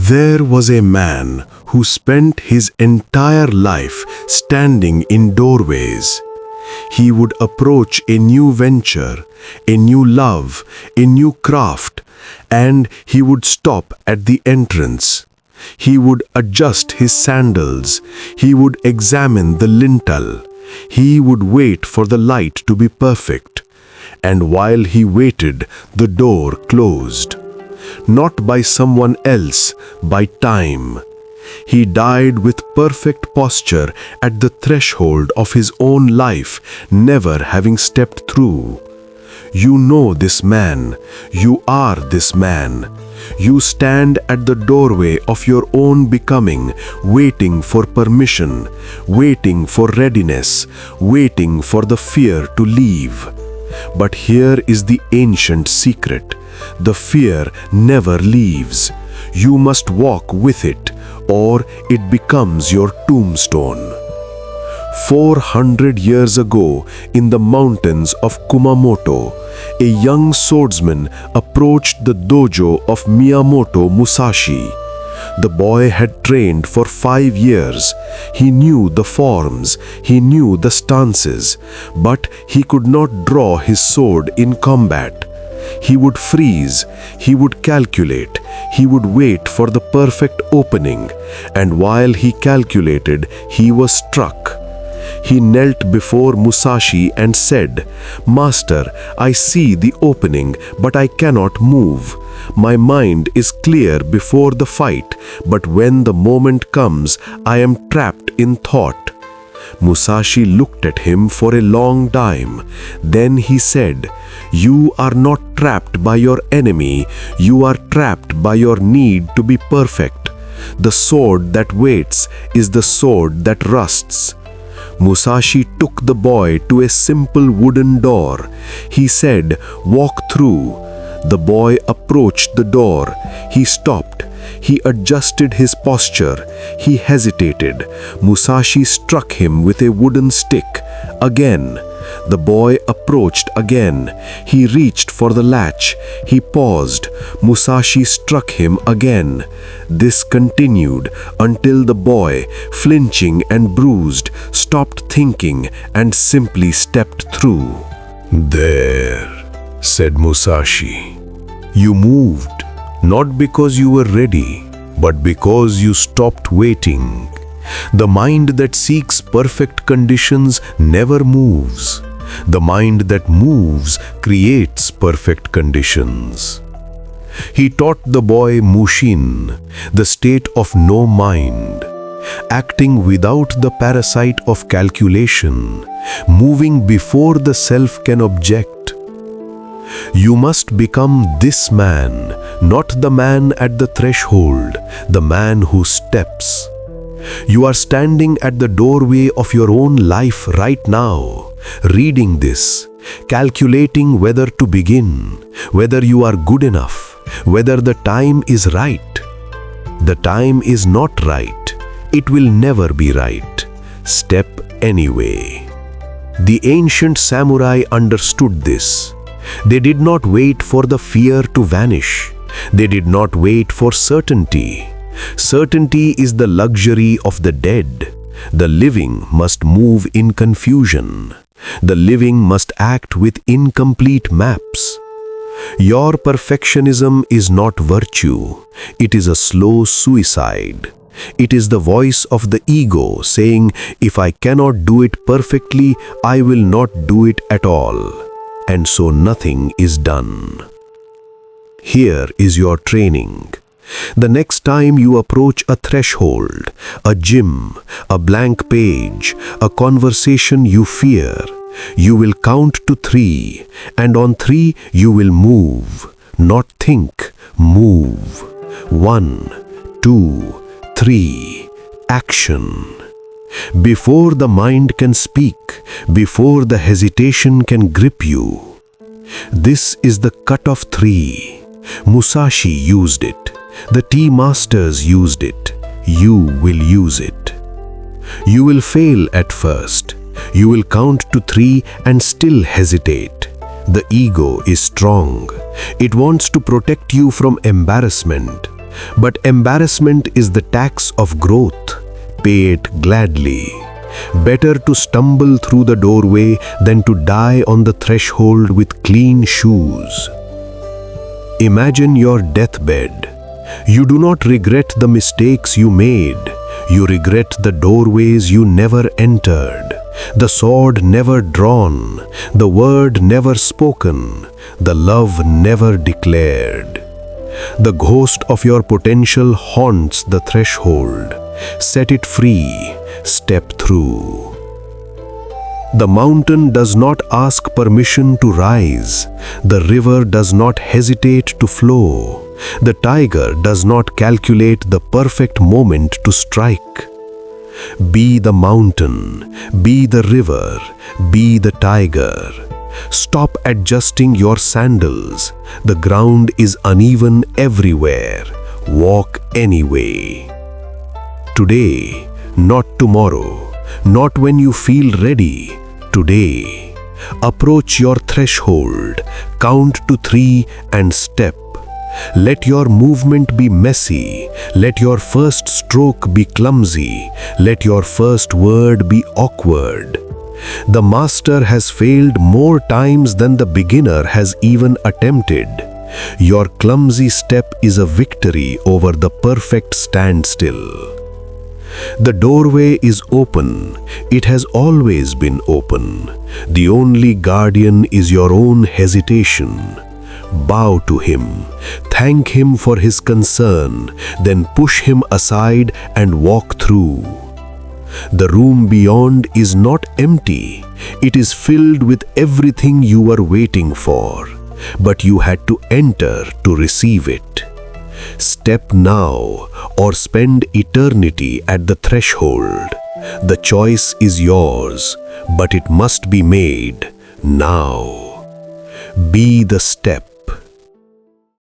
There was a man who spent his entire life standing in doorways. He would approach a new venture, a new love, a new craft, and he would stop at the entrance. He would adjust his sandals. He would examine the lintel. He would wait for the light to be perfect. And while he waited, the door closed. Not by someone else, by time. He died with perfect posture at the threshold of his own life, never having stepped through. You know this man. You are this man. You stand at the doorway of your own becoming, waiting for permission, waiting for readiness, waiting for the fear to leave. But here is the ancient secret. The fear never leaves. You must walk with it, or it becomes your tombstone. 400 years ago, in the mountains of Kumamoto, a young swordsman approached the dojo of Miyamoto Musashi. The boy had trained for 5 years. He knew the forms, he knew the stances, but he could not draw his sword in combat. He would freeze, he would calculate, he would wait for the perfect opening, and while he calculated, he was struck. He knelt before Musashi and said, "Master, I see the opening, but I cannot move. My mind is clear before the fight, but when the moment comes, I am trapped in thought." Musashi looked at him for a long time. Then he said, "You are not trapped by your enemy, you are trapped by your need to be perfect. The sword that waits is the sword that rusts." Musashi took the boy to a simple wooden door. He said, "Walk through." The boy approached the door. He stopped. He adjusted his posture. He hesitated. Musashi struck him with a wooden stick. Again. The boy approached again. He reached for the latch. He paused. Musashi struck him again. This continued until the boy, flinching and bruised, stopped thinking and simply stepped through. "There," said Musashi. "You moved, not because you were ready, but because you stopped waiting. The mind that seeks perfect conditions never moves. The mind that moves creates perfect conditions." He taught the boy Mushin, the state of no mind, acting without the parasite of calculation, moving before the self can object. You must become this man, not the man at the threshold, the man who steps. You are standing at the doorway of your own life right now, reading this, calculating whether to begin, whether you are good enough, whether the time is right. The time is not right. It will never be right. Step anyway. The ancient samurai understood this. They did not wait for the fear to vanish. They did not wait for certainty. Certainty is the luxury of the dead. The living must move in confusion. The living must act with incomplete maps. Your perfectionism is not virtue. It is a slow suicide. It is the voice of the ego saying, "If I cannot do it perfectly, I will not do it at all." And so nothing is done. Here is your training. The next time you approach a threshold, a gym, a blank page, a conversation you fear, you will count to 3, and on 3 you will move, not think, move. 1, 2, 3, action. Before the mind can speak, before the hesitation can grip you. This is the cut of 3. Musashi used it. The tea masters used it. You will use it. You will fail at first. You will count to 3 and still hesitate. The ego is strong. It wants to protect you from embarrassment. But embarrassment is the tax of growth. Pay it gladly. Better to stumble through the doorway than to die on the threshold with clean shoes. Imagine your deathbed. You do not regret the mistakes you made. You regret the doorways you never entered, the sword never drawn, the word never spoken, the love never declared. The ghost of your potential haunts the threshold. Set it free, step through. The mountain does not ask permission to rise. The river does not hesitate to flow. The tiger does not calculate the perfect moment to strike. Be the mountain, be the river, be the tiger. Stop adjusting your sandals. The ground is uneven everywhere. Walk anyway. Today, not tomorrow, not when you feel ready. Today, approach your threshold, count to 3 and step. Let your movement be messy. Let your first stroke be clumsy. Let your first word be awkward. The master has failed more times than the beginner has even attempted. Your clumsy step is a victory over the perfect standstill. The doorway is open. It has always been open. The only guardian is your own hesitation. Bow to him, thank him for his concern, then push him aside and walk through. The room beyond is not empty. It is filled with everything you were waiting for, but you had to enter to receive it. Step now or spend eternity at the threshold. The choice is yours, but it must be made now. Be the step.